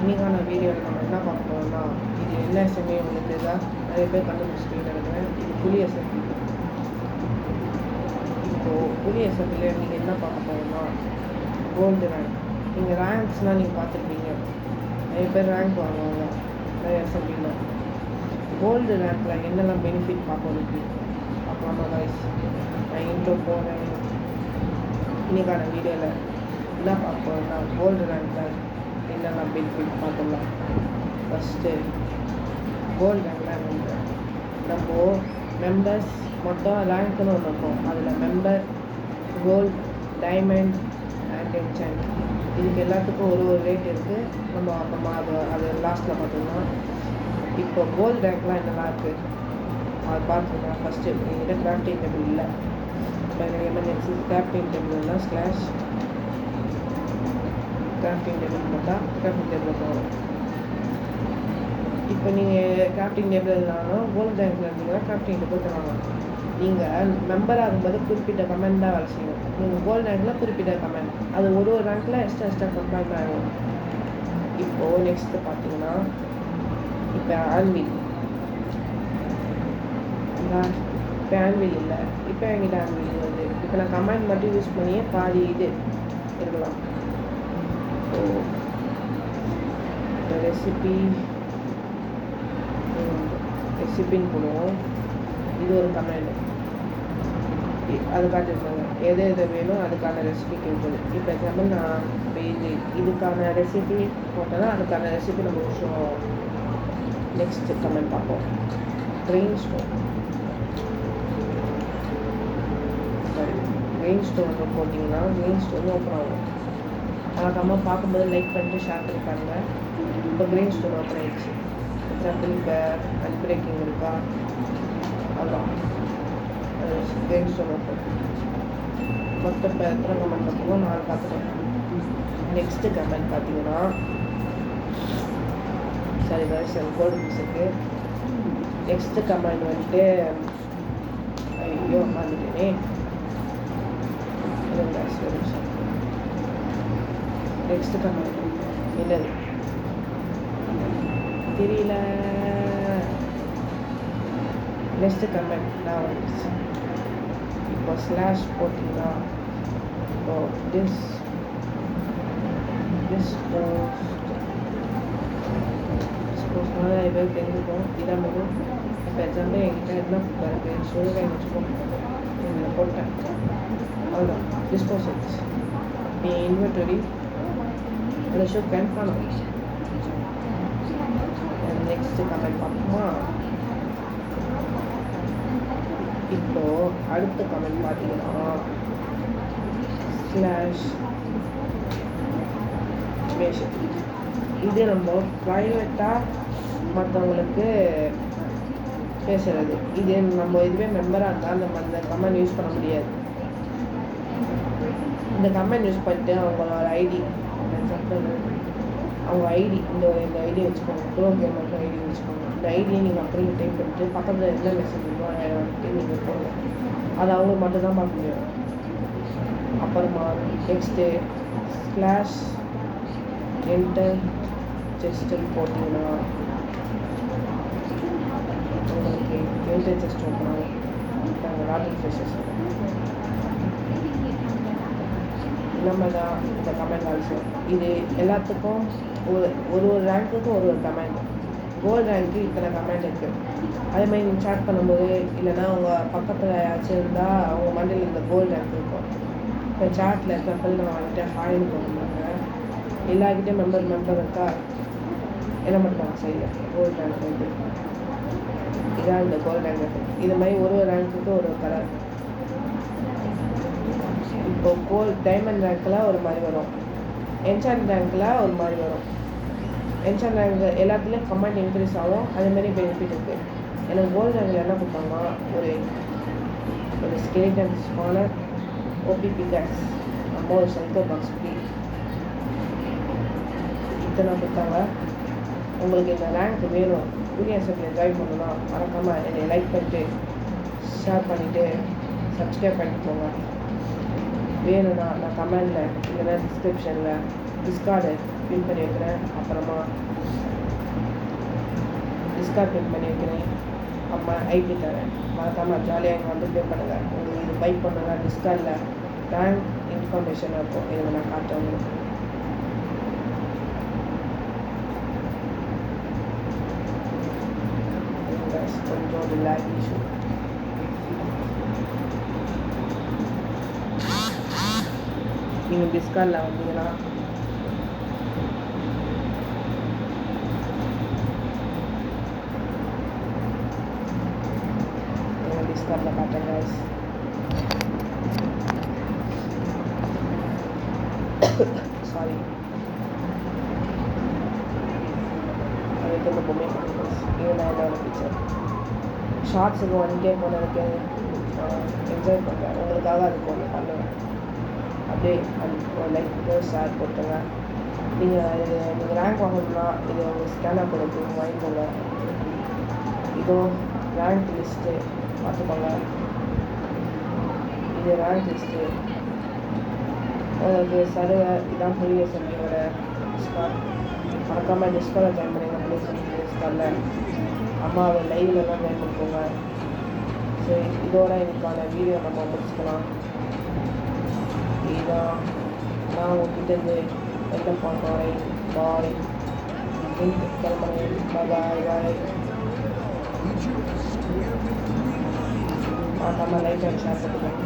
இன்றைக்கான வீடியோவில் நம்ம என்ன பார்க்க போகிறோம்னா, இது என்ன எஸ்எம்ஏ உங்களுக்கு தான் நிறைய பேர் கண்டுபிடிச்சிட்டு நினைக்கிறேன். இது புலி எஸ்எம்ஏ. இப்போது புலி எஸ்எம்ஏல நீங்கள் என்ன பார்க்க போகிறோம்னா, கோல்டு ரேங்க். நீங்கள் ரேங்க்ஸ்னால் நீங்கள் பார்த்துருப்பீங்க, நிறைய பேர் ரேங்க் வாங்குவாங்க நிறைய எஸ்எம்ஏல. கோல்டு ரேங்க்கில் என்னெல்லாம் பெனிஃபிட் பார்க்கணும் பார்க்கலாமா கைஸ்? நான் இன்ட்ரோ போகிறேன். இன்றைக்கான வீடியோவில் என்ன பார்க்க போகிறோம்னா, கோல்டு ரேங்க்கில் என்னெல்லாம் பெனிஃபிட் பார்த்துக்கலாம். ஃபஸ்ட்டு கோல்டு ரேங்க்ல நம்ம மெம்பர்ஸ் மொத்தம் ரேங்க்னு ஒன்று இருக்கும். அதில் member, gold, diamond and enchant, இதுக்கு எல்லாத்துக்கும் ஒரு ரேட் இருக்குது. நம்ம அப்புறமா அது லாஸ்ட்டில் பார்த்தோம்னா, இப்போ கோல்டு ரேங்க்லாம் என்னெல்லாம் இருக்குது அது பார்த்துக்கலாம். ஃபஸ்ட்டு என்கிட்ட கிராஃப்டிங் டேபிள் இல்லை. இப்போ எனக்கு எமர்ஜென்சி கிராஃப்டிங் டேபிள்னா ஸ்லாஷ் கிராஃப்டிங் டேபிள் போட்டால் கிராஃப்டிங் டேபிள் போகணும். இப்போ நீங்கள் கிராஃப்டிங் டேபிள் இருந்தாலும் கோல்டு ரேங்க்கில் இருந்தீங்கன்னா கிராஃப்டிங் டேபிள் தருவாங்க. நீங்கள் மெம்பர் ஆகும்போது குறிப்பிட்ட கமெண்ட் தான் வேலை செய்யணும். நீங்கள் கோல்டு ரேங்க்கில் குறிப்பிட்ட கமெண்ட், அது ஒரு ரேங்க்கில் எக்ஸ்ட்ரா கமெண்ட் ஆகும். இப்போது நெக்ஸ்ட்டு பார்த்தீங்கன்னா, இப்போ ஆன்வில் இல்லை. இப்போ என்கிட்ட ஆன்வில் வருது. இப்போ நான் கமெண்ட் மட்டும் யூஸ் பண்ணியே பாதி இது இருக்கலாம். இப்போ ரெசிபின்னு போடுவோம். இது ஒரு கமெண்ட், அது காட்டிருப்பாங்க எது வேணும் அதுக்கான ரெசிபி கேட்குது. இப்போ எக்ஸாம்பிள் நான் இப்போ இதுக்கான ரெசிபி போட்டோன்னா அதுக்கான ரெசிபி நம்ம விஷயம். நெக்ஸ்ட் கமெண்ட் பார்ப்போம். ரெயின் ஸ்டோன் போட்டிங்கன்னா ரெயின் ஸ்டோன் ஓப்பன் ஆகும். மறக்காம பார்க்கும்போது லைக் பண்ணிட்டு ஷேர் பண்ணி பாருங்க. இப்போ கிரீன் ஸ்டோன் ஓப்பன் ஆயிடுச்சு. எக்ஸாம்பிள் இப்போ அன்பிரேக்கிங் இருக்கா, அதான் கிரீன் ஸ்டோன் ஓப்பன். மொத்தம் இப்போ எத்தனை கமெண்ட் பார்த்தோமோ 4 பார்த்துட்டேன். நெக்ஸ்ட்டு கமெண்ட் பார்த்தீங்கன்னா, சாரி காய்ஸ் கோல்டு மிஸ்ஸுக்கு. நெக்ஸ்ட்டு கமெண்ட் வந்துட்டு, ஐயோ வந்துட்டேனே, நெக்ஸ்ட் கமெண்ட் என்னது தெரியல. நெக்ஸ்ட் கமெண்ட் நான் வந்துச்சு. இப்போ ஸ்லாஷ் போட்டிங்கன்னா, இப்போ திஸ் போஸ்ட் நிறைய பேர் தெரிஞ்சுக்கும். இதான் மிகவும் இப்போ எக்ஸாம்பிள் என்கிட்ட என்ன பாருங்க சொல்லுவேன் வச்சுக்கோங்க. இதில் போட்டேன் அவ்வளோதான். டிஸ்போசல்ஸ் நீ இன்வெர்டரி அதை ஷோ கேன் பண்ணலாம். நெக்ஸ்ட் கமெண்ட் பார்ப்போமா? இப்போ அடுத்த கமெண்ட் பார்த்தீங்கன்னா, ஸ்லாஷ் மேஷன். இது நம்ம ப்ரைவேட்டாக மற்றவங்களுக்கு பேசுகிறது. இது நம்ம இதுவே மெம்பராக இருந்தால் நம்ம அந்த கமெண்ட் யூஸ் பண்ண முடியாது. இந்த கமெண்ட் யூஸ் பண்ணிட்டு அவங்களோட ஐடி, அவங்க ஐடி இந்த ஐடி வச்சுக்கோங்க. ப்ரோ கேமர் ஐடி வச்சுக்கோங்க. இந்த ஐடியை நீங்கள் அப்படியே டைப் பண்ணிட்டு பக்கத்தில் என்ன மெசேஜ் இருக்கோ வந்துட்டு நீங்கள் போங்க. அது அவங்க மட்டும்தான் பார்க்க முடியும். அப்புறமா நெக்ஸ்ட்டு ஸ்லாஷ் என்டர் செஸ்ட்டு போட்டிங்கன்னா உங்களுக்கு என்டர் செஸ்ட் ஓப்பன் ஆகும். நாங்கள் ராட்டிங் ஃபேஸஸ் நம்ம தான் இந்த கமெண்ட் ஆல்சோ. இது எல்லாத்துக்கும் ஒரு ரேங்க்குக்கும் ஒரு கமெண்ட். கோல்டு ரேங்க்கு இத்தனை கமெண்ட் இருக்குது. அதேமாதிரி நீங்கள் சேட் பண்ணும்போது இல்லைன்னா உங்கள் பக்கத்தில் யாராச்சும் இருந்தால் அவங்க மண்டையில் இந்த கோல்டு ரேங்க் இருக்கும். இப்போ சேட்டில் எக்ஸாம்பிள் நான் வந்துட்டு ஹாய்னு போடுறாங்க. எல்லாருக்கிட்டையும் மெம்பர் இருக்கா என்ன பண்ணுறாங்க சைடில் கோல்டு ரேங்க் வந்து இதான் இந்த கோல்டு ரேங்க். இது மாதிரி ஒரு ரேங்க்குக்கு ஒரு கலர். இப்போ டைமண்ட் ரேங்க்கில் ஒரு மாதிரி வரும், என்சாண்ட் ரேங்க்கில் ஒரு மாதிரி வரும். என்சாண்ட் ரேங்க் எல்லாத்துலேயும் கமெண்ட் இன்க்ரீஸ் ஆகும். அதேமாதிரி பெனிஃபிட் இருக்குது. எனக்கு கோல்டு ரேங்கில் என்ன கொடுத்தாங்கன்னா, ஒரு ஸ்கெலிட்டன் ஸ்பானர், ஓபிபி கேக்ஸ், நம்ம ஒரு சென்டர் பாக்ஸ் ஃப்ரீ, இத்தனை கொடுத்தாங்க. உங்களுக்கு இந்த ரேங்க் வேணும், யூனிவர்சிட்டியில் ஜாயின் பண்ணணும்னா மறக்காமல் என்னை லைக் பண்ணிட்டு ஷேர் பண்ணிவிட்டு சப்ஸ்கிரைப் பண்ணிட்டு வேணும்னா நான் கமெண்டில் இல்லைன்னா டிஸ்கிரிப்ஷனில் டிஸ்கார்டு பின் பண்ணி வைக்கிறேன். அப்புறமா டிஸ்கார்ட் பின் பண்ணி வைக்கிறேன். அப்புறமா ஐடி தரேன். மறக்காமல் ஜாலியாக இங்கே வந்து பே பண்ணுங்கள். உங்களுக்கு இது பை பண்ணுங்கள். டிஸ்கார்டில் பேங்க் இன்ஃபர்மேஷன் இருக்கும். இதில் நான் காட்டுறேன் உங்களுக்கு. கொஞ்சம் ஒரு லேக் இஷ்யூ. நீங்கள் டிஸ்கார்டில் வந்தீங்கன்னா டிஸ்கார்டில் காட்டுறேன் கைஸ். சாரி, அதுக்கு இந்த பொம்மை இது நான் என்னோட பிக்சர். ஷார்ட்ஸுக்கு 1K போனதுக்கு என்ஜாய் பண்ணுறேன். உங்களுக்காக அதுக்கு ஒன்று பண்ணுவேன். அப்படியே அது லைக் ஷேர் போட்டுங்க. நீங்கள் ரேங்க் வாங்கணும்னா இது உங்கள் ஸ்கேனர் கொடுத்து வாங்கிக்கோங்க. இதோ ரேங்க் லிஸ்ட்டு பார்த்துக்கோங்க. இது ரேங்க் லிஸ்ட்டு. உங்களுக்கு சருவை இதான் புதிய சந்தியோட டிஸ்கார்ட். மறக்காமல் டிஸ்கார்டில் ஜாயின் பண்ணிங்க. புதிய சந்தி டிஸ்கார்டில் அம்மாவை லைவ்லலாம் ஜாயின் பண்ணிக்கோங்க. சரி, இதோட இதுக்கான வீடியோ நம்ம முடிச்சுக்கலாம். இதுதான் நான் உங்ககிட்ட என்ன பண்ணுறேன். பாய், கிளம்புறேன். பாய் பாய். மறக்காமல் லைக் அண்ட் ஷேர் பண்ணிக்கோங்க.